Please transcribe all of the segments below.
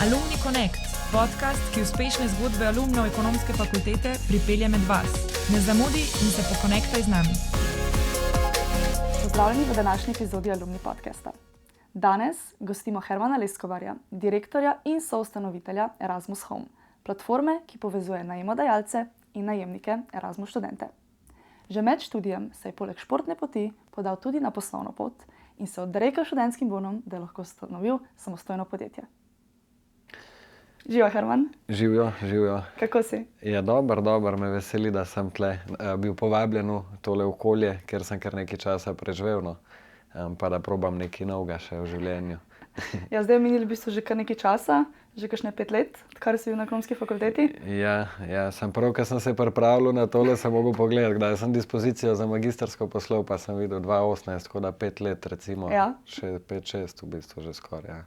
Alumni Connect, podcast, ki uspešne zgodbe alumnov ekonomske fakultete pripelje med vas. Ne zamudi in se pokonektaj z nami. Pozdravljeni v današnji epizodi Alumni podcasta. Danes gostimo Hermana Leskovarja, direktorja in soustanovitelja Erasmus Home, platforme, ki povezuje najemodajalce in najemnike Erasmus študente. Že med študijem se je poleg športne poti podal tudi na poslovno pot in se odrekel študentskim bonom, da je lahko ustanovil samostojno podjetje. Živijo, Herman. Živijo. Kako si? Ja, dober, me veseli, da sem tle bil povabljen v tole okolje, ker sem kar nekaj časa preživel, no. Pa da probam nekaj novega še v življenju. Ja, zdaj je minilo v bistvu že kar nekaj časa, že kakšne 5 let, odkar si bil na ekonomski fakulteti. Ja, sem prav, ko sem se pripravljal na tole, sem mogel pogledati, kdaj sem dispozicijo za magistersko poslal, pa sem videl 2018, tako da 5 let recimo, Ja. še 5-6 v bistvu že skoraj, ja.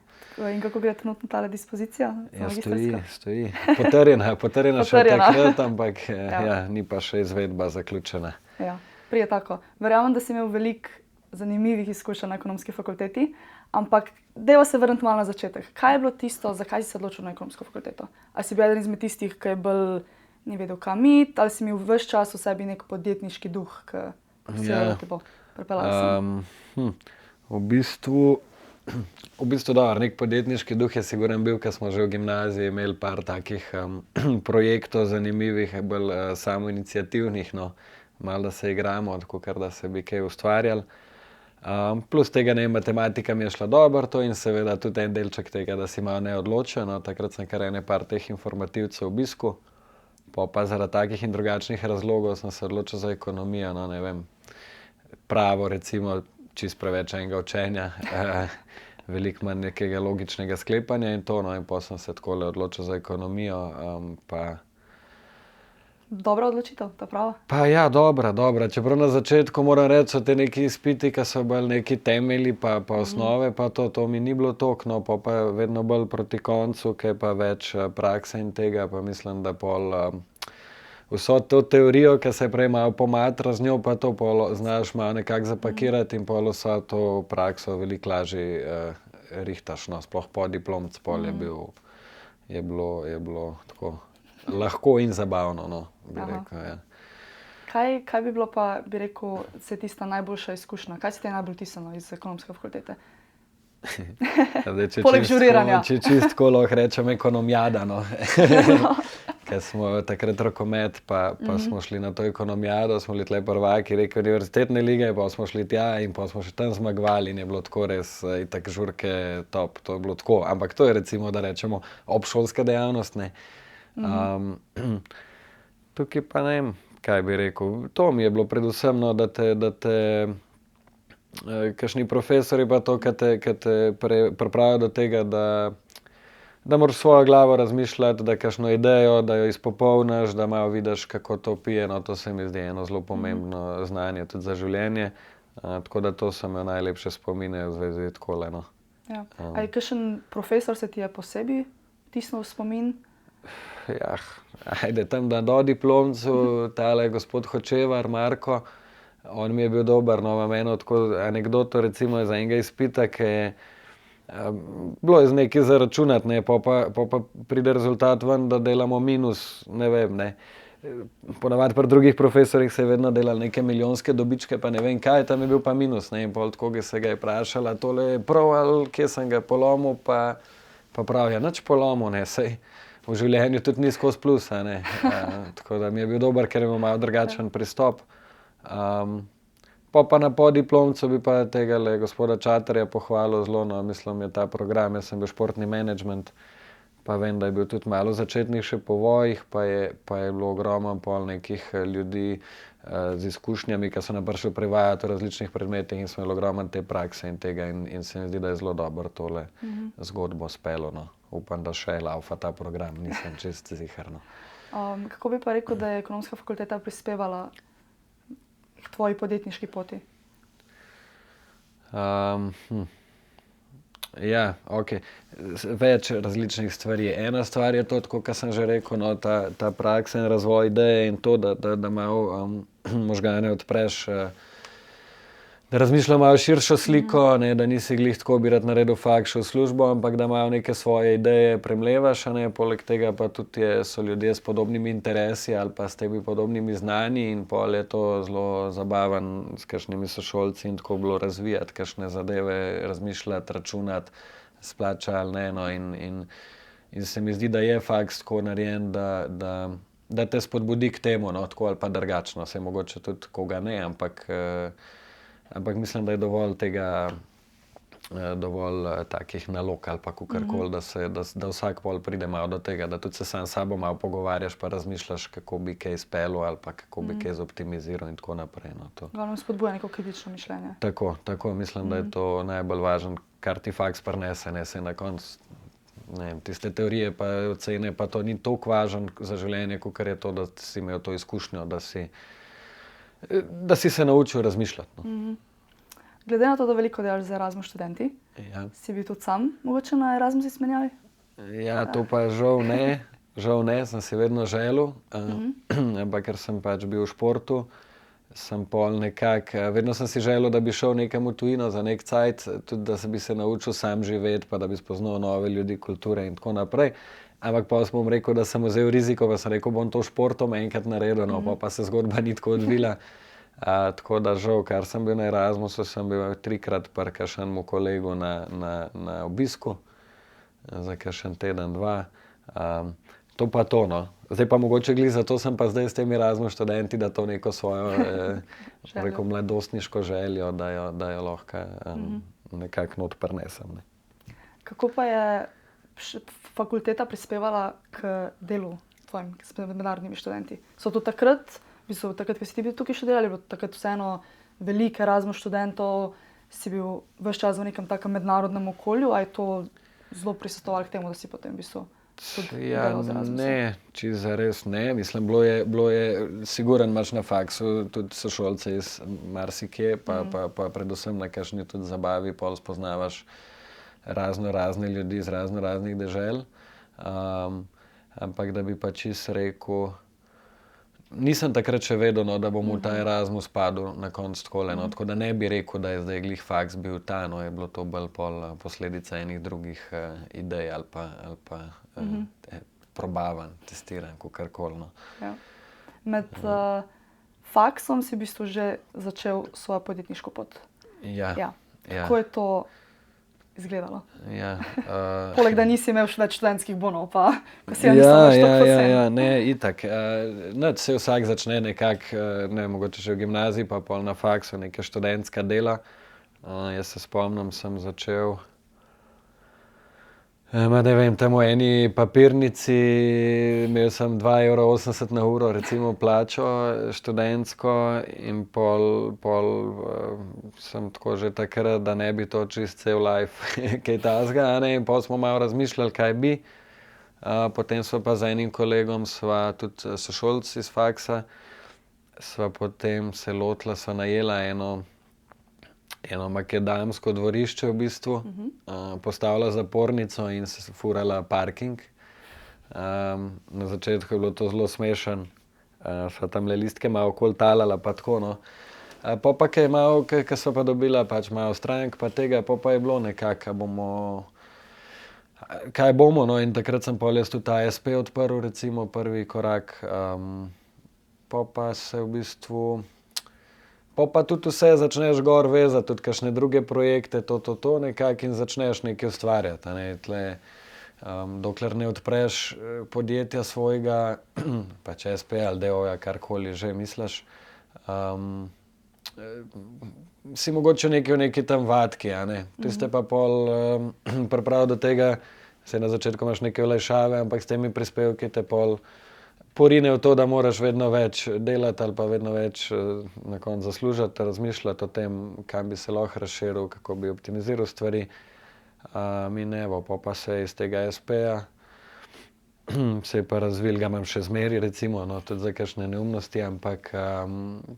In kako gre trenutno tale dispozicija? Ja, stoji. Potrjena še Potrjena. takrat, ampak Ja. ni pa še izvedba zaključena. Ja, prije tako. Verjamem, da si imel veliko zanimivih izkušenj na ekonomski fakulteti, ampak dajva se vrniti malo na začetek. Kaj je bilo tisto, zakaj si se odločil na ekonomsko fakulteto? Ali si bil eden izmed tistih, ki je bolj ni vedel, kam iti, ali si imel ves čas v sebi nek podjetniški duh, ki si Ja. te bo pripeljal sem? V bistvu dobro, nek podjetniški duh je sigurno bil, ker smo že v gimnaziji imeli par takih projektov zanimivih, bolj samoiniciativnih, no. Malo da se igramo, tako kar da se bi kaj ustvarjali. Plus tega, matematika mi je šla dobro to in seveda tudi en delček tega, da si malo neodločen, no. Takrat sem kar par teh informativcev obiskal. Pa zaradi takih in drugačnih razlogov sem se odločil za ekonomijo, no, ne vem, pravo recimo, čisto preveč enega učenja, veliko manj nekega logičnega sklepanja in to, no, in potem sem se takole odločil za ekonomijo, pa... Dobra odločitev, ta prava? Pa ja, dobra, čeprav na začetku moram reči, so te neki izpiti, ki so bolj neki temelji pa osnove, pa to mi ni bilo toliko, no, pa vedno bolj proti koncu, ki je pa več prakse in tega, pa mislim, da pol vso to teorijo, ki se prej malo pomatra z njo, pa to pol znaš malo nekako zapakirati in pol vso to prakso veliko lažje rihtaš, no, sploh podiplomc pol je bilo tako lahko in zabavno, no, bi rekel, ja. Kaj bi bilo pa, bi rekel, se tista najboljša izkušnja? Kaj si te najbolj tisano iz ekonomske fakultete? Poleg žuriranja. Če čistko lahko rečem ekonomijada, no. Ker smo takrat rokomet, pa smo šli na to ekonomijado, smo bili tle prvaki, rekel univerzitetne lige, pa smo šli tja in pa smo še tam zmagovali in je bilo tako res itak žurke top, to je bilo tako, ampak to je recimo, da rečemo, obšolska dejavnost, ne. Tukaj pa ne vem, kaj bi rekel, to mi je bilo predvsem, no, da te kakšni profesorji pa to, ki te pripravijo do tega, da moraš svojo glavo razmišljati, da kakšno idejo, da jo izpopolniš, da malo vidiš, kako to pije, no, to se mi zdi eno zelo pomembno znanje tudi za življenje, tako da to so me najlepše spomine v zvezi takole, no. Ja. A je kakšen profesor se ti je posebej tisnil v spomin? Ja, ajde, tam na dodiplomcu, tale gospod Hočevar, Marko, on mi je bil dober, no, imam eno tako anekdoto recimo iz enega izpita, ki je bilo je z nekaj zaračunati, ne, pa pride rezultat ven, da delamo minus, ne vem, ne. Ponavadi pri drugih profesorjih se je vedno delali neke milijonske dobičke, pa ne vem kaj, tam je bil pa minus, ne, in pol tako se ga je vprašala, tole je prav ali kje sem ga polomil, pa prav, ja, nič polomil, ne, saj v življenju tudi ni skozi plus, a ne, tako da mi je bil dober, ker ima malo drugačen pristop. Pa na podiplomcu bi pa tegale gospoda Čaterja pohvalil zelo, no, mislim, je ta program, jaz sem bil športni menedžment, pa vem, da je bil tudi malo začetnih še povojih, pa je bilo ogromno pol nekih ljudi z izkušnjami, ki so nam prišli prevajati o različnih predmetih in smo imeli ogromno te prakse in tega in se mi zdi, da je zelo dobro tole zgodbo spelo, no. Upam, da še laufa ta program, nisem čisto ziher, no. Kako bi pa rekel, da je ekonomska fakulteta prispevala k tvoji podjetniški poti? Ja, okej. Več različnih stvari. Ena stvar je to, tako kot sem že rekel, no, ta praksa in razvoj ideje in to, da malo možgane odpreš da razmišlja malo širšo sliko, ne, da nisi glih tako bi rad naredil faks, šel v službo, ampak da imajo neke svoje ideje, premlevaš, ne, poleg tega pa tudi so ljudje s podobnimi interesi ali pa s temi podobnimi znanji in pol je to zelo zabaven s kakšnimi sošolci in tako bilo razvijati, kakšne zadeve, razmišljati, računati, splača ali ne, no, in se mi zdi, da je faks tako narejen, da te spodbudi k temu, no, tako ali pa drugačno, se mogoče tudi koga ne, ampak mislim, da je dovolj tega, dovolj takih nalog ali pa kakorkoli, da vsak pol pride malo do tega, da tudi se sam s sabo malo pogovarjaš pa razmišljaš, kako bi kaj speljal ali pa kako bi kaj zoptimiziral in tako naprej. No, Glavno spodbuja neko kritično mišljenje. Tako, mislim, da je to najbolj važno, kar ti faks prinese, ne, se na koncu, ne vem, tiste teorije pa ocene, pa to ni toliko važno za življenje, kakor je to, da si imel to izkušnjo, da si se naučil razmišljati. No. Glede na to, da veliko delaš z Erasmus študenti, si bil tudi sam mogoče na Erasmus izmenjavi? Ja, to pa žal ne, sem si vedno želel, ampak ker sem pač bil v športu, sem pol nekako, vedno sem si želel, da bi šel nekam v tujino za nek cajt, tudi da bi se naučil sam živeti, pa da bi spoznal nove ljudi, kulture in tako naprej. Ampak pa bom rekel, da sem vzel riziko, pa sem rekel, bom to športom enkrat naredil, no, pa se zgodba ni tako odvila. Tako da žal, kar sem bil na Erasmusu, sem bil 3-krat pri kakšnemu kolegu na obisku, za kakšen teden, 2. To pa to, no. Zdaj pa mogoče glih zato sem pa zdaj s temi Erasmus študenti, da to neko svojo rekel, mladostniško željo, da jo lahko nekako not prinesem. Ne. Kako pa je fakulteta prispevala k delu tvojim, s mednarodnimi študenti? So to takrat, ko si ti bil tukaj še delali, bilo takrat vseeno veliko Erasmus študentov, si bil ves čas v nekem takem mednarodnem okolju, a je to zelo prisostvovalo k temu, da si potem v bistvu tudi delal z Erasmusom? Ne, čisto zares ne. Mislim, bilo je sigurno imaš na faksu tudi sošolce iz marsikje, pa predvsem na kakšni tudi zabavi, pol spoznavaš razne ljudi iz raznih dežel. Ampak da bi pa čisto rekel, nisem takrat še vedel, no, da bom v ta Erasmus padel na koncu takole, no, tako da ne bi rekel, da je zdaj glih faks bil ta, no, je bilo to bolj posledica enih drugih idej ali pa probavanj, testiranj, kakorkoli, no. Ja. Med faksom si v bistvu že začel svojo podjetniško pot. Ja. Kako je to izgledalo? Ja. Poleg da nisi imel več študentskih bonov, pa ko si mislil, Ja, ne, itak. Se vsak začne nekako, ne, mogoče še v gimnaziji, pa pol na faksu, neka študentska dela. Jaz se spomnim, sem začel, ne vem, tam v eni papirnici, imel sem 2,80 € na uro, recimo, plačo študentsko in pol sem tako že takrat, da ne bi to čist cel life kaj takega, ne, in pol smo malo razmišljali, kaj bi. Potem sva pa z enim kolegom, sva tudi sošolci iz faksa, sva potem se lotila, sva najela eno makadamsko dvorišče v bistvu, postavila zapornico in se furala parking. Na začetku je bilo to zelo smešno, sva tamle listke malo okoli talala pa tako, no. Pa ke sva pa dobila pač malo strank pa tega, pa je bilo nekako, kaj bomo, no, in takrat sem pol jaz tudi ASP odprl, recimo, prvi korak. Pa se v bistvu, pa tudi vse začneš gor vezati, tudi kakšne druge projekte, to nekako in začneš nekaj ustvarjati, a ne, tle, dokler ne odpreš podjetja svojega, pač SP ali d.o.o. karkoli že misliš, si mogoče v neki tam vatki, a ne. Tiste pa pol priprav do tega, saj na začetku imaš neke olajšave, ampak s temi prispevki te pol porine v to, da moraš vedno več delati ali pa vedno več na koncu zaslužiti, razmišljati o tem, kam bi se lahko razširil, kako bi optimiziral stvari. In evo, pa se iz tega SP-ja se je pa razvil, ga imam še zmeri, recimo, no, tudi za kakšne neumnosti, ampak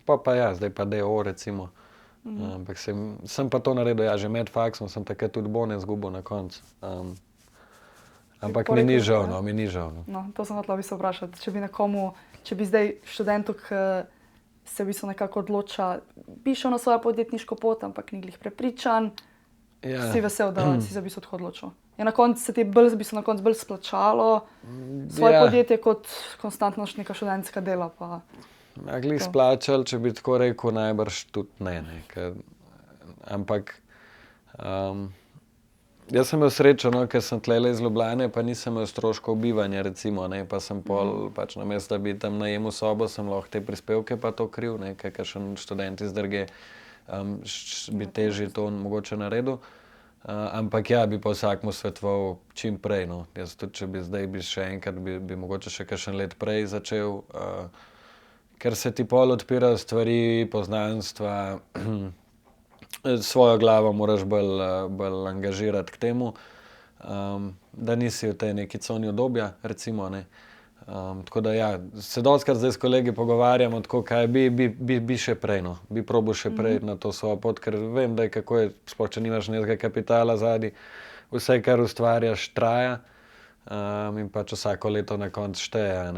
pa ja, zdaj pa d.o.o. recimo. Ampak sem pa to naredil, ja, že med faksom sem takrat tudi bone izgubil na koncu. Ampak mi ni žal, no. No, to sem hotela v bistvu vprašati. Če bi zdaj študentu, ki se v bistvu nekako odloča, bi šel na svojo podjetniško pot, ampak ni glih prepričan. Ja. Si vesel, da si se v bistvu tako odločil. Je na koncu se ti bolj splačalo svoje podjetje kot konstantno neka študentska dela? Pa glih splačal, če bi tako rekel, najbrž tudi ne. Ampak jaz sem imel srečo, ker sem tlele iz Ljubljane, pa nisem imel stroškov bivanja, recimo, pa sem pol, pač namesto, da bi tam najemil sobo, sem lahko te prispevke pa to kriv, kakšen študent iz drugje bi težje to mogoče naredil. Ampak ja, bi pa vsakmu svetoval čim prej. Jaz tudi, če bi zdaj še enkrat, bi mogoče še kakšen let prej začel, ker se ti pol odpirajo stvari, poznanstva, svojo glavo moraš bolj angažirati k temu, da nisi v tej neki coni udobja, recimo, tako da ja, se dostikrat zdaj s kolegi pogovarjamo tako, kaj bi še prej, bi probal še prej na to svojo pot, ker vem, da kako je, sploh če nimaš nekega kapitala zadaj, vse, kar ustvarjaš, traja, in pač vsako leto na koncu šteje,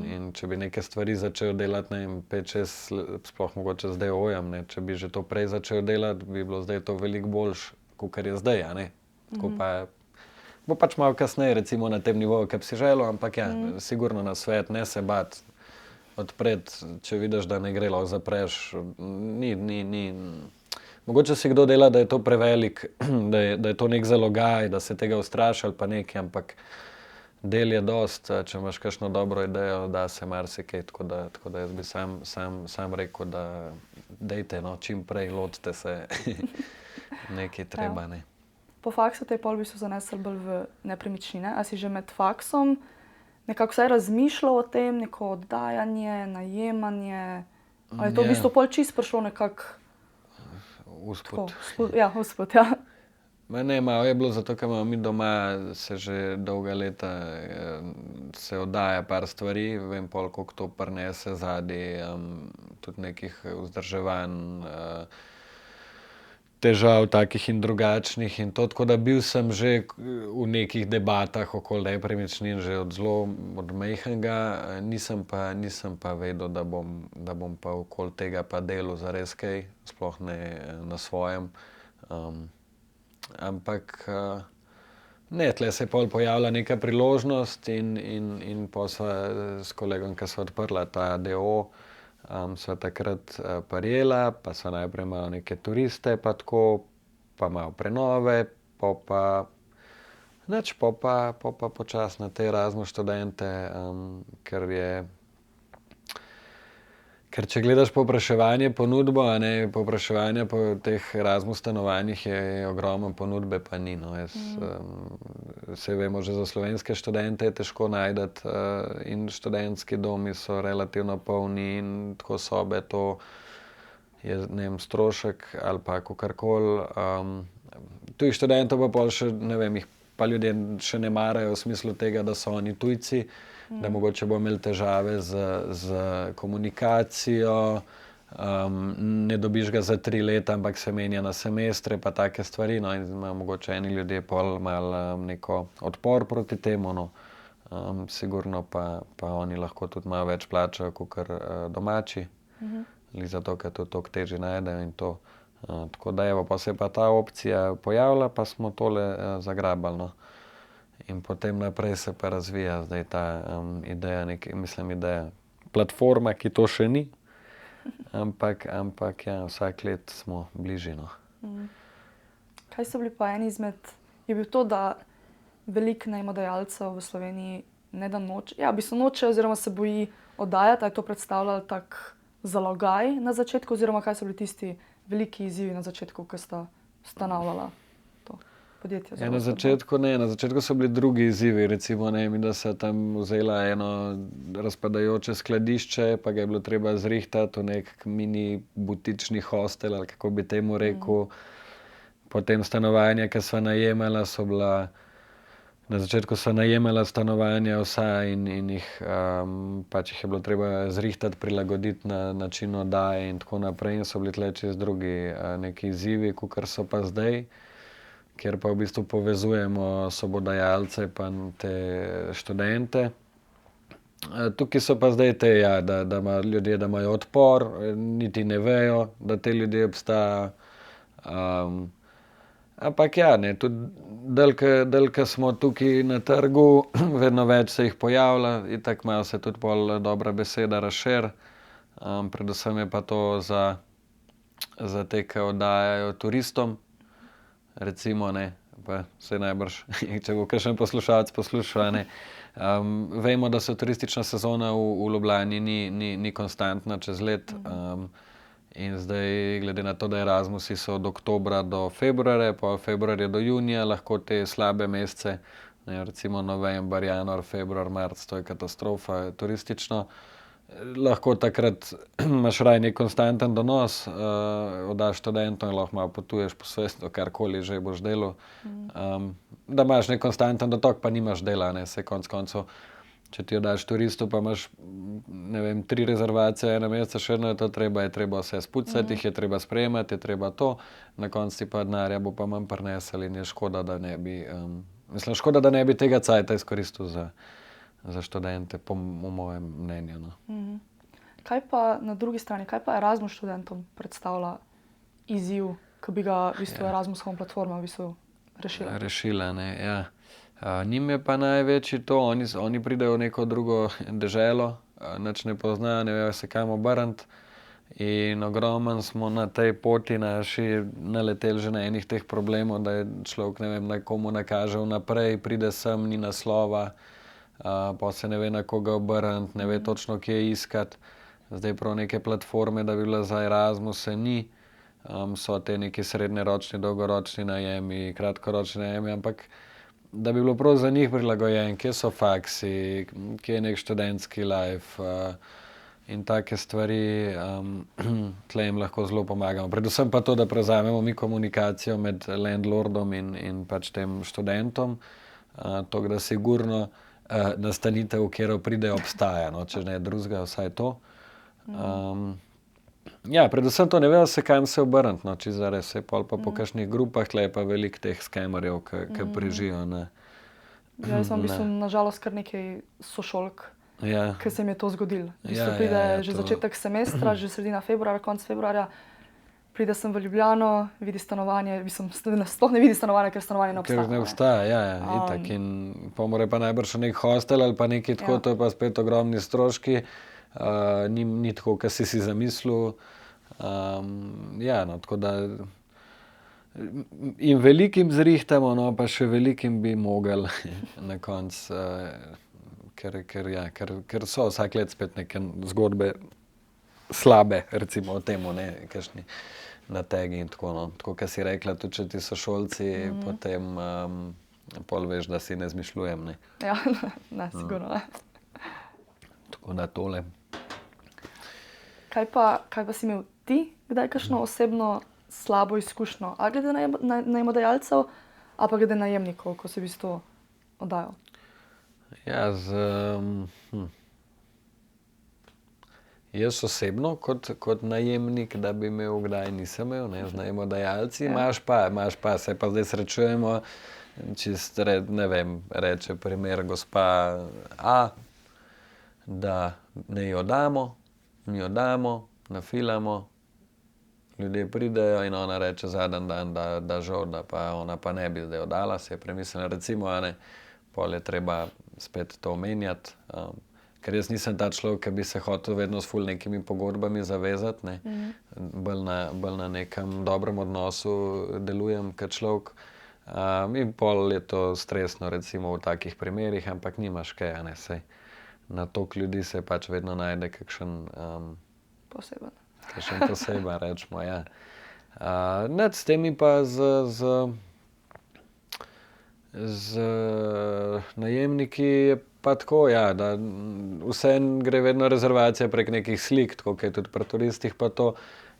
in če bi neke stvari začel delati, 5-6, sploh mogoče zdaj ojam, če bi že to prej začel delati, bi bilo zdaj to veliko boljše, kakor je zdaj, tako pa bo pač malo kasneje, recimo na tem nivoju, kar bi si želel, ampak ja, sigurno na svet, ne se bati odpreti, če vidiš, da ne gre, lahko zapreš, ni. Mogoče si kdo dela, da je to prevelik, da je to nek zalogaj, da se tega ustraši ali pa nekaj, ampak del je dost, če imaš kakšno dobro idejo, da se marsikaj, tako da jaz bi sam rekel, da dejte, čim prej lotite se nekaj treba, Po faksu te je pol v bistvu zanesel bolj v nepremičnine. A si že med faksom nekako vsaj razmišljal o tem, neko oddajanje, najemanje? Ali je to v bistvu pol čisto prišlo nekako uspod? Ja, uspod, ja. Ne, malo je bilo zato, ker imamo mi doma se že dolga leta se oddaja par stvari, vem pol, koliko to prinese zadaj, tudi nekih vzdrževanj, težav takih in drugačnih in to, tako da bil sem že v nekih debatah okoli nepremičnin že od majhnega, nisem pa vedel, da bom pa okoli tega pa delal zares kaj, sploh ne na svojem. Ampak ne, tle se je pol pojavila neka priložnost in pol sva s kolegom, ki sva odprla ta d. o. Sva takrat prijela, pa sva najprej malo neke turiste, pa tako, pa malo prenove, pa počasi na te Erasmus študente, ker če gledaš povpraševanje, ponudbo, povpraševanja po teh Erasmus stanovanjih je ogromno, ponudbe pa ni, Saj vemo, že za slovenske študente je težko najti, in študentski domi so relativno polni in tako sobe, to je, ne vem, strošek ali pa kakorkoli. Tujih študentov pa pol še, ne vem, jih pa ljudje še ne marajo v smislu tega, da so oni tujci, da mogoče bo imeli težave z komunikacijo, ne dobiš ga za 3 leta, ampak se menja na semestre, pa take stvari, in imajo mogoče eni ljudje pol malo neko odpor proti temu, sigurno pa oni lahko tudi malo več plačajo kakor domači, zato, ker to toliko težje najdejo in to. Tako da evo, pa se je pa ta opcija pojavila, pa smo tole zagrabali, In potem naprej se pa razvija zdaj ta ideja, ideja, platforma, ki to še ni, ampak ja, vsak let smo bližje. Kaj so bili pa eni izmed, je bil to, da veliko najemodajalcev v Sloveniji ne da noče, ja, v bistvu noče oziroma se boji oddajati, je to predstavljalo tak zalogaj na začetku, oziroma kaj so bili tisti veliki izzivi na začetku, ko sta ustanavljala to podjetje? Ja, na začetku so bili drugi izzivi, recimo, da so tam vzela eno razpadajoče skladišče, pa ga je bilo treba zrihtati v nek mini butični hostel, ali kako bi temu rekel. Potem stanovanja, ki sva najemala, so bila, na začetku sva najemala stanovanja vsa in jih pač jih je bilo treba zrihtati, prilagoditi na način oddaje in tako naprej, in so bili tle čez drugi neki izzivi, kakor so pa zdaj, kjer pa v bistvu povezujemo sobodajalce pa te študente. Tukaj so pa zdaj te, ja, da imajo ljudje, da imajo odpor, niti ne vejo, da te ljudje obstajajo. Ampak ja, ne, tudi delka smo tukaj na trgu, vedno več se jih pojavlja, itak malo se tudi pol dobra beseda razširi. Predvsem je pa to za te, ki oddajajo turistom, recimo, ne, pa se najbrž, če bo kakšen poslušalec poslušal, ne. Vemo, da se turistična sezona v Ljubljani ni konstantna čez let. In zdaj, glede na to, da Erasmusi so od oktobra do februarja, pa od februarja do junija, lahko te slabe mesece, ne, recimo november, januar, februar, marc, to je katastrofa turistično. Lahko takrat imaš raje nek konstanten donos, oddaš študentom in lahko malo potuješ po svetu, karkoli že boš delal. Da imaš nek konstanten dotok, pa nimaš dela, ne, saj konec koncev, če ti oddaš turistu, pa imaš, ne vem, 3 rezervacije ena meseca, še eno je to treba vse spucati, jih je treba sprejemati, je treba to, na koncu ti pa denarja bo pa manj prinesel in je škoda, da ne bi tega cajta izkoristil za študente, po mojem mnenju. No. Kaj pa na drugi strani, kaj pa Erasmus študentom predstavlja izziv, ki bi ga v bistvu Erasmus Home platforma v bistvu rešila? Rešila, ne, ja. Njim je pa največji to, oni pridejo v neko drugo deželo, nič ne poznajo, ne vejo se kam obrniti in ogromno smo na tej poti naši naleteli že na enih teh problemov, da je človek, ne vem, komu nakaže vnaprej, pride sem, ni naslova, pa se ne ve, na koga obrniti, ne ve točno, kje iskati. Zdaj prav neke platforme, da bi bila za Erasmuse, ni. So te neki srednjeročni, dolgoročni najemi, kratkoročni najemi, ampak da bi bilo prav za njih prilagojen, kje so faksi, kje je nek študentski life in take stvari, tle jim lahko zelo pomagamo. Predvsem pa to, da prevzamemo mi komunikacijo med landlordom in pač tem študentom, to, da sigurno nastanitev, v katero pridejo, obstaja, no, če ne drugega, vsaj to. Ja, predvsem to, ne vejo se, kam se obrniti, no, če zares se pol pa po kakšnih grupah, tle je pa veliko teh skemerjev, ki prežijo. Ja, jaz sem v bistvu nažalost kar nekaj sošolk, ki se mi je to zgodilo. V bistvu pride že začetek semestra, že sredina februarja, konec februarja, pride sem v Ljubljano, vidi stanovanje, sploh ne vidi stanovanje, ker stanovanje ne obstaja. Ker ne obstaja, itak. In pa mora pa najbrž nek hostel ali pa nekaj tako, to je pa spet ogromni stroški. Ni tako, kar si zamislil. No, tako da in velikim zrihtamo, no, pa še velikim bi mogli na koncu, ker so vsak let spet neke zgodbe slabe, recimo o temu, ne, kakšni nategi in tako, no. Tako, kar si rekla, tudi če ti so šolci, potem pol veš, da si ne izmišljujem, ne. Ja, ne, sigurno ne. Tako da tole. Kaj pa si imel ti kdaj kakšno osebno slabo izkušnjo? A glede najemodajalcev, a pa glede najemnikov, ko si v bistvu oddajal? Ja, jaz osebno kot najemnik, da bi imel kdaj, nisem imel, ne, z najemodajalci. Imaš pa, se pa zdaj srečujemo, čist, ne vem, reče primer gospa A, da ne jo damo, mi jo damo, nafilamo, ljudje pridejo in ona reče zadnji dan, da žal, da pa ona pa ne bi zdaj oddala, si je premislila, recimo, a ne, pol je treba spet to omenjati, ker jaz nisem ta človek, ki bi se hotel vedno s ful nekimi pogodbami zavezati, ne, bolj na nekem dobrem odnosu delujem kot človek, in pol je to stresno, recimo v takih primerih, ampak nimaš kaj, a ne, sej. Na toliko ljudi se pač vedno najde kakšen poseben, rečemo, ja. Nad s temi pa z najemniki je pa tako, ja, da vseeno gre vedno rezervacija prek nekih slik, tako kot je tudi pri turistih pa to,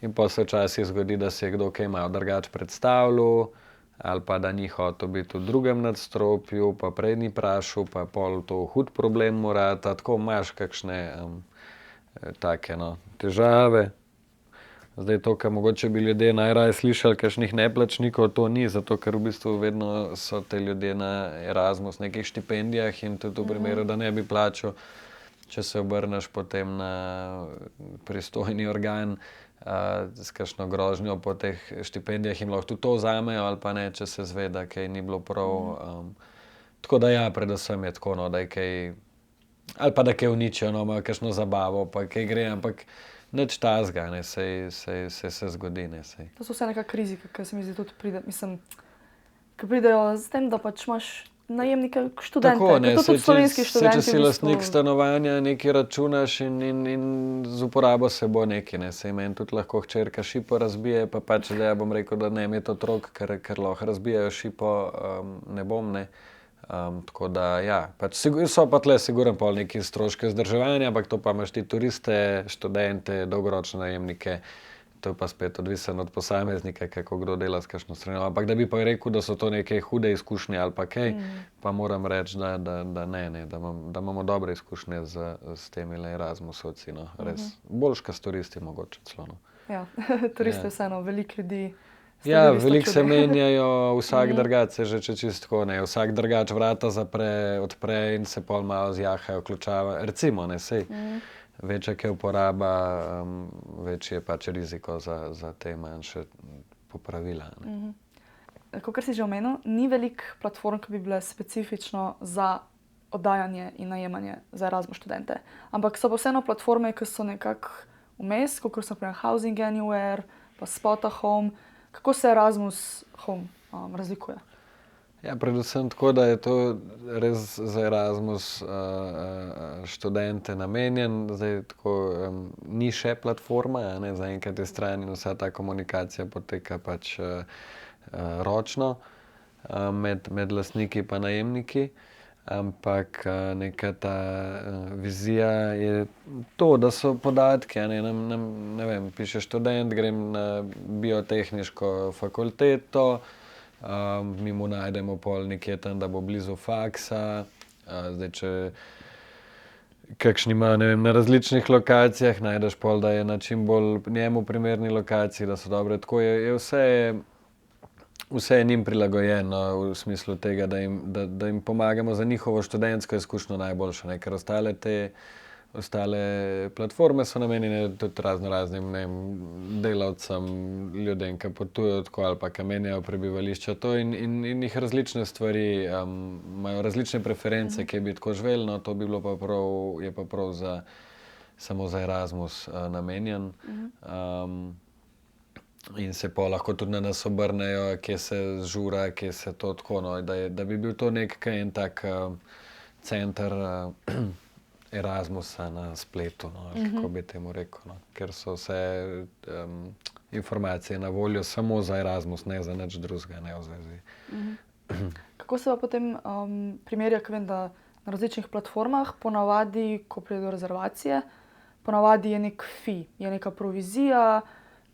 in pa se včasih zgodi, da se je kdo kaj malo drugače predstavljal, ali pa da ni hotel biti v drugem nadstropju, pa prej ni vprašal, pa pol to hud problem mora, tako imaš kakšne take, no, težave. Zdaj to, kar mogoče bi ljudje najraje slišali, kakšnih neplačnikov, to ni, zato ker v bistvu vedno so te ljudje na Erasmus nekih štipendijah in tudi v primeru, da ne bi plačal, če se obrneš potem na pristojni organ s kakšno grožnjo po teh štipendijah, jim lahko tudi to vzamejo ali pa ne, če se zve, da kaj ni bilo prav. Tako da ja, predvsem je tako, no, da je kaj, ali pa da kaj uničijo, no, imajo kakšno zabavo, pa kaj gre, ampak nič tazga, ne, se zgodi, ne, sej. To so vse nekakšne rizike, ki se mi zdi tudi ki pridejo z tem, da pač imaš najemnike, študente, Tako, ne, to tudi slovenski študenti. če si lastnik stanovanja, nekaj računaš in z uporabo se bo nekaj, ne, sej meni tudi lahko hčerka šipo razbije, pa pač, da ja bom rekel, da ne imeti otrok, ker lahko razbijajo šipo, ne bom, ne. Tako da, ja, pač so pa tle sigurno pol neki stroški vzdrževanja, ampak to pa imaš ti turiste, študente, dolgoročne najemnike, to je pa spet odvisno od posameznika, kako kdo dela s kakšno strani. Ampak da bi pa rekel, da so to neke hude izkušnje ali pa kaj, pa moram reči, da ne, da imamo dobre izkušnje s temi Erasmusovci, no, res. Boljš kot s turisti mogoče celo, no. Ja, turisti vseeno, veliko ljudi. Ja, veliko se menjajo, vsak drugače, že če čisto ne, vsak drugače vrata zapre, odpre in se pol malo zjahajo, ključava, recimo, ne, sej. Večja je uporaba, večji je pač riziko za te manjše popravila, ne. Kakor si že omenil, ni veliko platform, ki bi bile specifično za oddajanje in najemanje za Erasmus študente. Ampak so pa vseeno platforme, ki so nekako vmes, kakor so naprimer Housing Anywhere, pa Spota Home. Kako se Erasmus Home razlikuje? Ja, predvsem tako, da je to res za Erasmus študente namenjen. Zdaj tako ni še platforma, ne, zaenkrat je stran in vsa ta komunikacija poteka pač ročno med lastniki pa najemniki. Ampak neka ta vizija je to, da so podatki, ne vem, piše študent, grem na biotehniško fakulteto, mi mu najdemo pol nekje tam, da bo blizu faksa, zdaj če kakšni ima, ne vem, na različnih lokacijah, najdeš pol, da je na čim bolj njemu primerni lokaciji, da so dobre, tako je vse je njim prilagojeno v smislu tega, da jim pomagamo za njihovo študentsko izkušnjo najboljšo, ne, ker ostale platforme so namenjene tudi raznim, ne vem, delavcem, ljudem, ki potujejo tako ali pa ki menjajo prebivališče, to in jih različne stvari, imajo različne preference, kje bi tako živeli, no, to bi bilo pa prav, je pa prav samo za Erasmus namenjen. In se pa lahko tudi na nas obrnejo, kje se žura, kje se to tako, no, da bi bil to en tak center Erasmusa na spletu, no, kako bi temu rekel, no, ker so vse informacije na voljo samo za Erasmus, ne za nič drugega, ne v zvezi. Kako se pa potem primerja, ker vem, da na različnih platformah ponavadi, ko pride do rezervacije, ponavadi je nek fee, je neka provizija,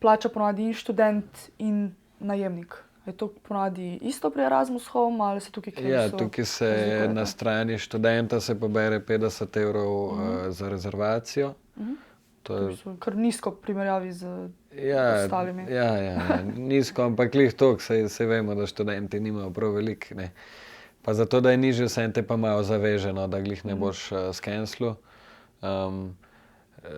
plača ponavadi in študent in najemnik. Je to ponavadi isto pri Erasmus Home ali se tukaj kaj Ja, tukaj se na strani študenta se pobere 50 evrov za rezervacijo. To je kar nizko v primerjavi z ostalimi. Ja, nizko, ampak glih toliko, saj vemo, da študenti nimajo prav veliko, ne. Pa zato, da je nižje, vseeno te pa malo zaveže, no, da glih ne boš skenslil.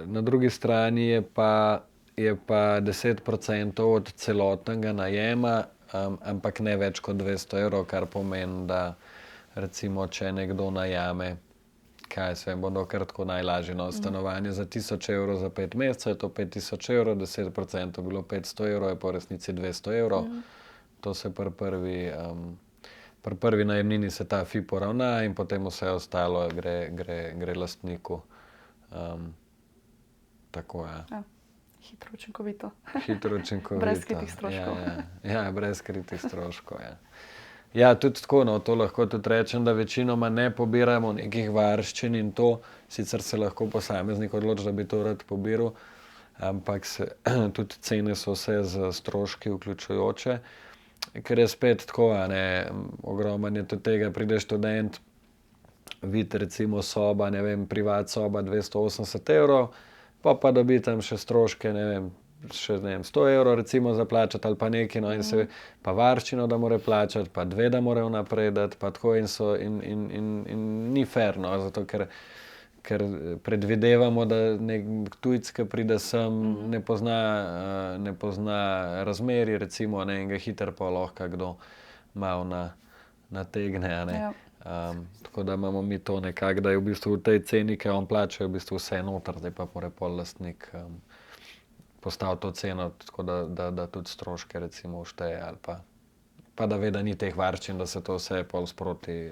Na drugi strani je pa 10% od celotnega najema, ampak ne več kot 200 evrov, kar pomeni, da recimo, če nekdo najame, kaj se vem, bodo kar tako najlažje, no, stanovanje za 1000 evrov za 5 mesecev, je to 5000 evrov, 10% bilo 500 evrov, je po resnici 200 evrov. To se pri prvi najemnini se ta fee poravna in potem vse ostalo gre lastniku. Tako, ja. Hitro, učinkovito. Hitro, učinkovito. Brez skritih stroškov. Ja, brez skritih stroškov, ja. Ja, tudi tako, no, to lahko tudi rečem, da večinoma ne pobiramo nekih varščin in to, sicer se lahko posameznik odloči, da bi to rad pobiral, ampak tudi cene so vse z stroški vključujoče, ker je spet tako, ogromno je tudi tega, pride študent, vidi recimo soba, ne vem, privat soba 280 evrov, pa dobi tam še stroške, ne vem, 100 evrov recimo za plačati ali pa nekaj, no, in se pa varščino, da mora plačati, pa 2, da mora vnaprej dati, pa tako in ni fair, no, zato ker predvidevamo, da nek tujec, ki pride sem, ne pozna razmerij, recimo, ne, in ga hitro pa lahko kdo malo nategne, a ne. Ja. Tako da imamo mi to nekako, da je v bistvu v tej ceni, ki on plača, v bistvu vse noter, zdaj pa mora pol lastnik postaviti to ceno, tako da tudi stroške recimo všteje ali pa da ve, da ni teh varčin, da se to vse pol sproti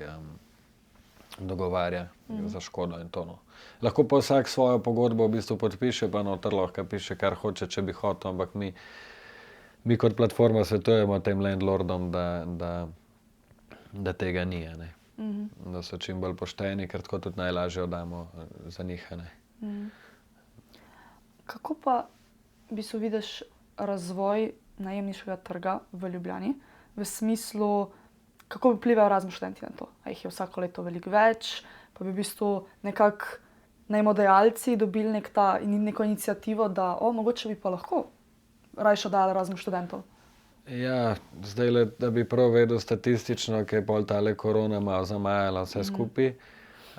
dogovarja za škodo in to. No. Lahko pa vsak svojo pogodbo v bistvu podpiše, pa noter lahko piše, kar hoče, če bi hotel, ampak mi kot platforma svetujemo tem landlordom, da tega ni, a ne. Da so čim bolj pošteni, ker tako tudi najlažje oddamo za njih, a ne. Kako pa v bistvu vidiš razvoj najemniškega trga v Ljubljani? V smislu, kako vplivajo Erasmus študenti na to? A jih je vsako leto veliko več, pa bi v bistvu nekako najemodajalci dobili neko iniciativo, da mogoče bi pa lahko rajše dali Erasmus študentov. Ja, zdajle, da bi prav vedel statistično, ker je pol tale korona malo zamajala vse skupaj.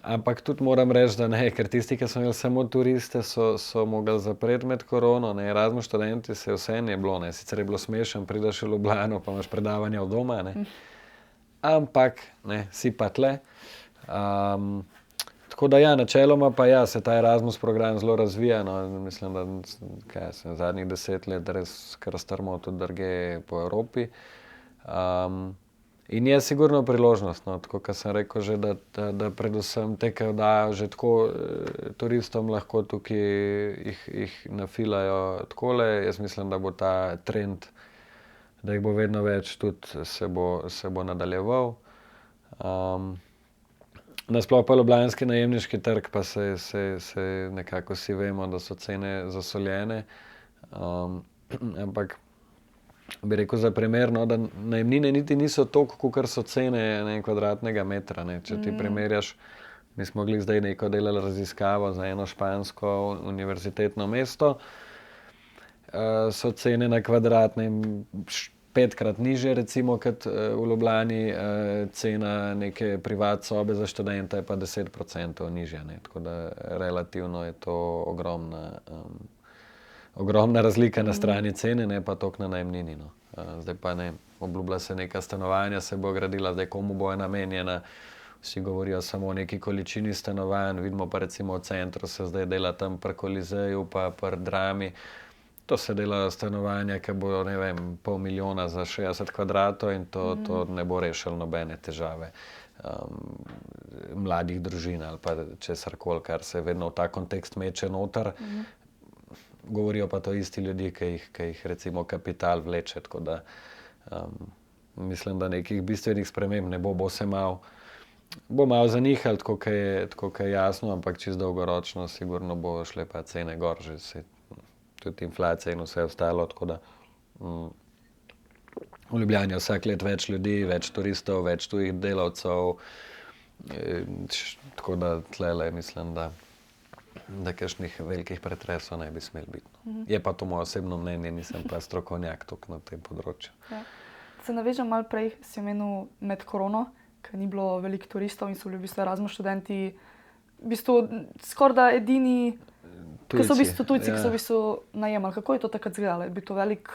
Ampak tudi moram reči, da ne, ker tisti, ki so imeli samo turiste, so mogli zapreti med korono, ne, Erasmus študenti se vseeno je bilo, ne, sicer je bilo smešno, prideš v Ljubljano, pa imaš predavanja od doma, ne, ampak, ne, si pa tle. Tako da ja, načeloma pa ja, se ta Erasmus program zelo razvija, no, mislim, da zadnjih 10 let res kar strmo tudi drugje po Evropi. In je sigurno priložnost, no, tako kot sem rekel že, da predvsem te, ki dajo že tako turistom, lahko tukaj jih nafilajo takole. Jaz mislim, da bo ta trend, da jih bo vedno več, tudi se bo nadaljeval. Nasploh pa ljubljanski najemniški trg, pa se nekako vsi vemo, da so cene zasoljene. Ampak bi rekel za primer, no, da najemnine niti niso toliko, kakor so cene kvadratnega metra. Ne. Če ti primerjaš, mi smo glih zdaj neko delali raziskavo za eno špansko univerzitetno mesto, so cene na kvadratne 5-krat nižje recimo kot v Ljubljani, cena neke privat sobe za študenta je pa 10% nižja, ne. Tako da relativno je to ogromna razlika na strani cene, ne pa toliko na najemnini, no. Zdaj pa ne, obljublja se neka stanovanja, se bo gradila, zdaj komu bo namenjena, vsi govorijo samo o neki količini stanovanj, vidimo pa recimo v centru se zdaj dela tam pri Kolizeju pa pri Drami, to se delajo stanovanja, ki bo, ne vem, 500.000 za 60 kvadratov in to ne bo rešilo nobene težave mladih družin ali pa česarkoli, kar se vedno v ta kontekst meče noter. Govorijo pa to isti ljudje, ki jih recimo kapital vleče, tako da mislim, da nekih bistvenih sprememb ne bo se bo malo zanihalo, tako kot je jasno, ampak čisto dolgoročno sigurno bo šle pa cene gor, že se tudi inflacija in vse ostalo, tako da v Ljubljani je vsak let več ljudi, več turistov, več tujih delavcev, tako da tlele mislim, da kakšnih velikih pretresov ne bi smeli biti. Je pa to moje osebno mnenje, nisem pa strokovnjak toliko na tem področju. Ja. Se navežem malo prej, si omenil med korono, ker ni bilo veliko turistov in so bili v bistvu Erasmus študenti v bistvu skorajda edini, ki so v bistvu tujci, ki so v bistvu najemali. Kako je to takrat izgledalo? Je bil to velik,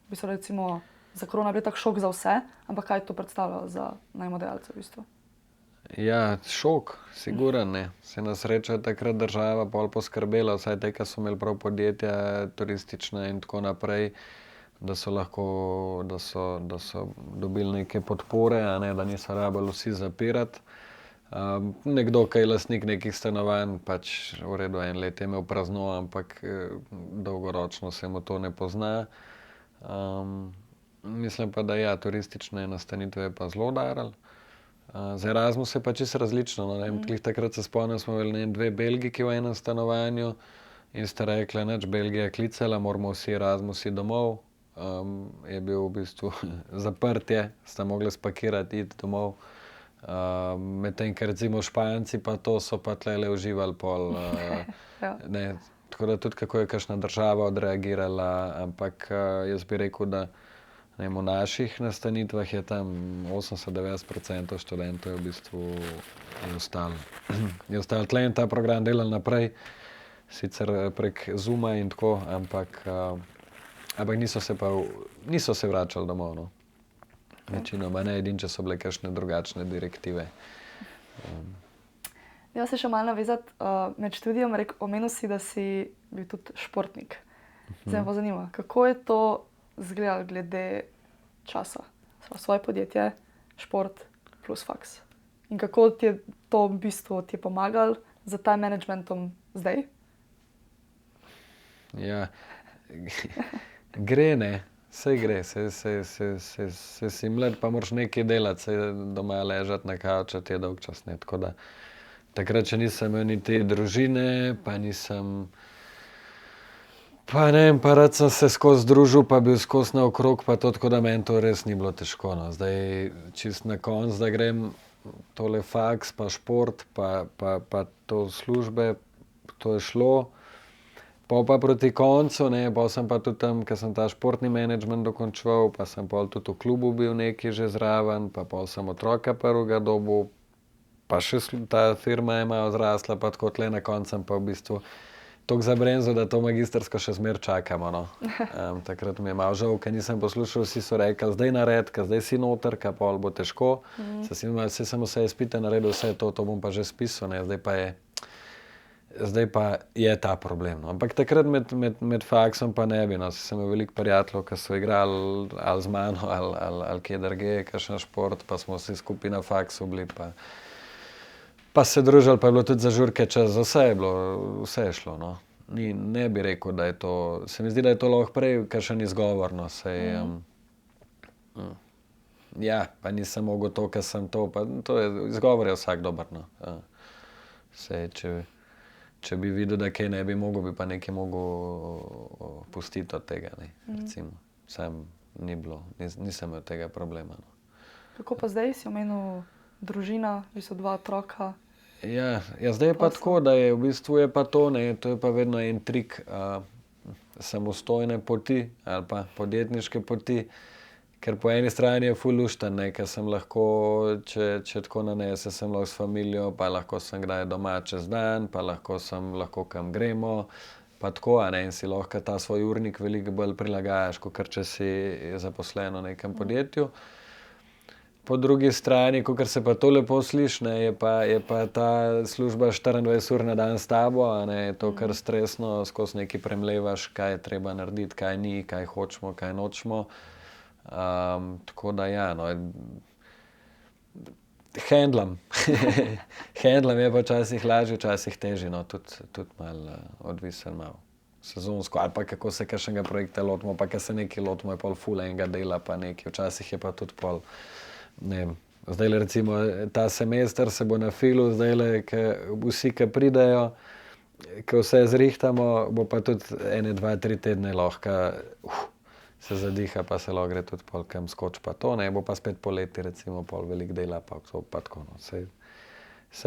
v bistvu recimo za korona je bil tak šok za vse, ampak kaj je to predstavljalo za najemodajalce v bistvu? Ja, šok, sigurno ne. Se na srečo je takrat država pol poskrbela, vsaj te, ki so imeli prav podjetja turistična in tako naprej, da so lahko, da so dobili neke podpore, a ne, da niso rabili vsi zapirati. Nekdo, ki je lastnik nekih stanovanj, pač v redu, en let je imel prazno, ampak dolgoročno se mu to ne pozna. Mislim pa, da ja, turistične nastanitve je pa zelo udarilo. Za Erasmus je pa čisto različno, no, ne, takrat se spomnim, smo imeli 2 Belgiki v enem stanovanju in sta rekla, nič, Belgija klicala, moramo vsi Erasmusi domov. Je bil v bistvu zaprtje, sta mogli spakirati, iti domov. Medtem, ker recimo Španci pa to so pa tlele uživali pol. Ne, tako da tudi kako je kakšna država odreagirala, ampak jaz bi rekel, da V naših nastanitvah je tam 80-90% študentov je v bistvu ostalo. Je ostalo tle in ta program delal naprej, sicer prek Zooma in tako, ampak niso se vračali domov, no. Večinoma ne, edin, če so bile kakšne drugačne direktive. Ja, se še malo navezati, med študijem omenil si, da si bil tudi športnik. Zdaj me pa zanima, kako je to izgledalo glede časa? Svoje podjetje, šport plus faks. In kako ti je to v bistvu pomagalo za time managementom zdaj? Ja, gre, ne. Sej gre, se si mlad, pa moraš nekaj delati, sej doma ležati na kavču ti je dolgčas, ne, tako da takrat še nisem imel niti družine, pa nisem, pa ne vem, pa rad sem se skozi družil, pa bil skozi naokrog, pa to, tako da meni to res ni bilo težko, no. Zdaj, čist na koncu, da grem tole faks, pa šport, pa to službe, to je šlo. Pa proti koncu, ne, pa sem pa tudi tam, ker sem ta športni menedžment dokončal, pa sem pol tudi v klubu bil nekaj že zraven, pa pol sem otroka prvega dobil, pa še ta firma je malo zrasla, pa tako tle na koncu sem pa v bistvu toliko zabremzal, da to magistrsko še zmer čakamo, no. Takrat mi je malo žal, ker nisem poslušal, vsi so rekli, zdaj naredi, ker zdaj si noter, ker pol bo težko. Saj sem vse izpite naredil, vse to bom pa že spisal, ne, zdaj pa je ta problem, no. Ampak takrat med faksom pa ne bi, no. Sem imel veliko prijateljev, ki so igrali ali z mano ali kje drugje, kakšen šport, pa smo vsi skupaj na faksu bili, pa se družili, pa je bilo tudi za žurke čas, vse je šlo, no. Ne bi rekel, da je to, se mi zdi, da je to lahko prej kakšen izgovor, no, sej, ja, pa nisem mogel to, ker sem to, pa to je, izgovor je vsak dober, no. Sej, če bi videl, da kaj ne bi mogel, bi pa nekaj mogel pustiti od tega, ne, recimo. Sam ni bilo, nisem imel tega problema, no. Kako pa zdaj? Si omenil družina, vi so 2 otroka. Ja, zdaj je pa tako, da je v bistvu je pa to, ne, to je pa vedno en trik samostojne poti ali pa podjetniške poti, ker po eni strani je ful lušten, ne, ker sem lahko, če tako nanese, sem lahko s familijo, pa lahko sem kdaj doma čez dan, pa lahko kam gremo, pa tako, a ne, in si lahko ta svoj urnik veliko bolj prilagajaš, kakor če si zaposlen v nekem podjetju. Po drugi strani, kakor se pa to lepo sliši, ne, je pa ta služba 24 ur na dan s tabo, a ne, je to kar stresno, skozi nekaj premlevaš, kaj je treba narediti, kaj ni, kaj hočemo, kaj nočemo. Tako da ja, no, handlam. Handlam je pa včasih lažje, včasih težje, no, tudi malo odvisen malo. Sezonsko, ali pa kako se kakšnega projekta lotimo, pa kaj se nekaj lotimo, je pol ful enega dela, pa nekaj, včasih je pa tudi pol, ne vem, zdajle recimo ta semester se bo na filu, zdajle, vsi, ki pridejo, ki vse zrihtamo, bo pa tudi 1, 2, 3 tedne lahko, se zadiha, pa se lahko gre tudi pol kam skoč, pa to, ne, bo pa spet poleti recimo pol veliko dela, pa tako, no, sej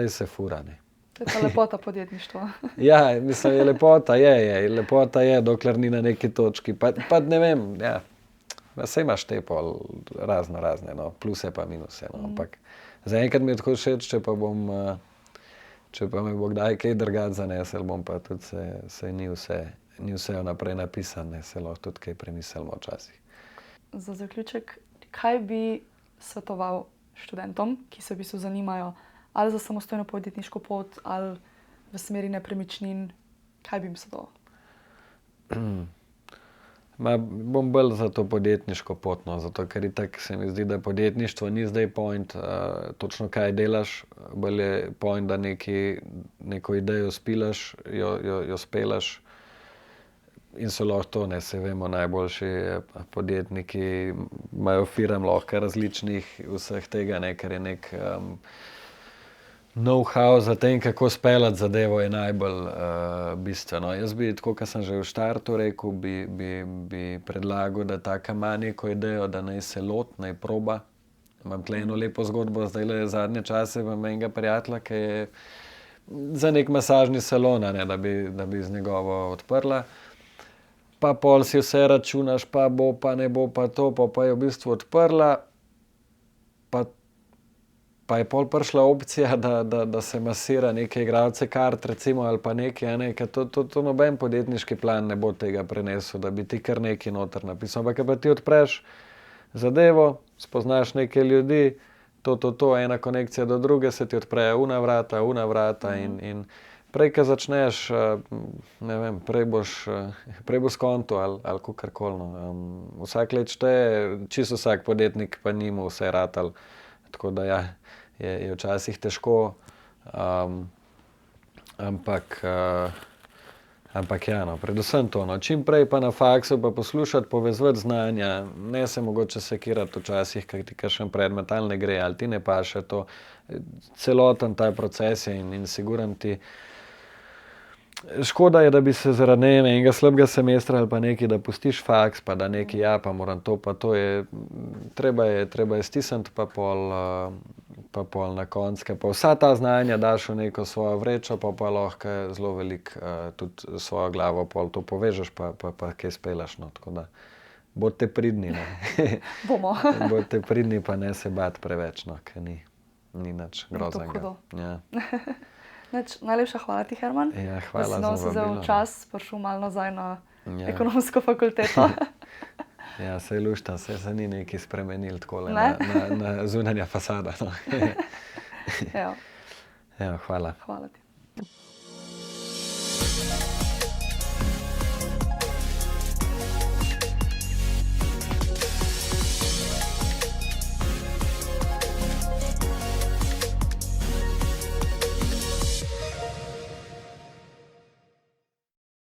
se fura, ne. To je ta lepota podjetništva. Ja, mislim, lepota je, dokler ni na neki točki, pa ne vem, ja, sej imaš te pol razne, no, pluse pa minuse, no, ampak zaenkrat mi je tako všeč, če pa me bo kdaj kaj drugače zanesel, bom pa tudi sej ni vse vnaprej napisano, se lahko tudi kaj premislimo včasih. Za zaključek, kaj bi svetoval študentom, ki se v bistvu zanimajo ali za samostojno podjetniško pot, ali v smeri nepremičnin, kaj bi jim svetoval? Bom bolj za to podjetniško pot, no, zato ker itak se mi zdi, da podjetništvo ni zdaj point, točno kaj delaš, bolj je point, da neko idejo spilaš, jo spelaš in so lahko to, ne, se vemo, najboljši podjetniki imajo firm lahko različnih vseh tega, ne, ker je nek know-how za tem, kako speljati zadevo, je najbolj bistveno. Jaz bi, tako kot sem že v štartu rekel, bi predlagal, da taka ima neko idejo, da naj se naj proba. Imam tle eno lepo zgodbo, zdajle zadnje čase imam enega prijatelja, ki je za nek masažni salon, ne, da bi z njegovo odprla. pa pol si vse računaš, pa bo, pa ne bo, pa to, pa je v bistvu odprla, pa je pol prišla opcija, da se masira neke igralce kart, recimo, ali pa nekaj, ne, ker to noben podjetniški plan ne bo tega prenesel, da bi ti kar nekaj noter napisal. Ampak pa ti odpreš zadevo, spoznaš nekaj ljudi, to, ena konekcija do druge, se ti odprejo una vrata in prej, ko začneš, ne vem, prej boš skonto ali kakorkoli. Vsak let šteje, čisto vsak podjetnik pa nima vse ratal. Tako da ja, je včasih težko, ampak ja, no, predvsem to. No. Čim prej pa na faksu pa poslušati, povezovati znanja, ne se mogoče sekirati včasih, ker ti kakšen predmet ali ne gre, ali ti ne paše to. Celoten ta proces je in siguran ti. Škoda je, da bi se zaradi enega slabega semestra ali pa nekaj, da pustiš faks, pa da nekaj, ja, pa moram to, pa to je, treba je stisniti, pa pol na koncu, pa vsa ta znanja daš v neko svojo vrečo, pa lahko zelo veliko tudi svojo glavo pol to povežeš, pa kaj spelaš, no, tako da bodite pridni, ne. Bomo. Bodite pridni, pa ne se bati preveč, no, ker ni nič groznega. Ja. Najlepša hvala ti, Herman. Ja, hvala da si za vabilo. nam čas prišel malo nazaj na ekonomsko fakulteto. Ja, saj lušta, se ni nekaj spremenil takole na zunanja fasada. No. Ja. Ja, hvala. Hvala ti.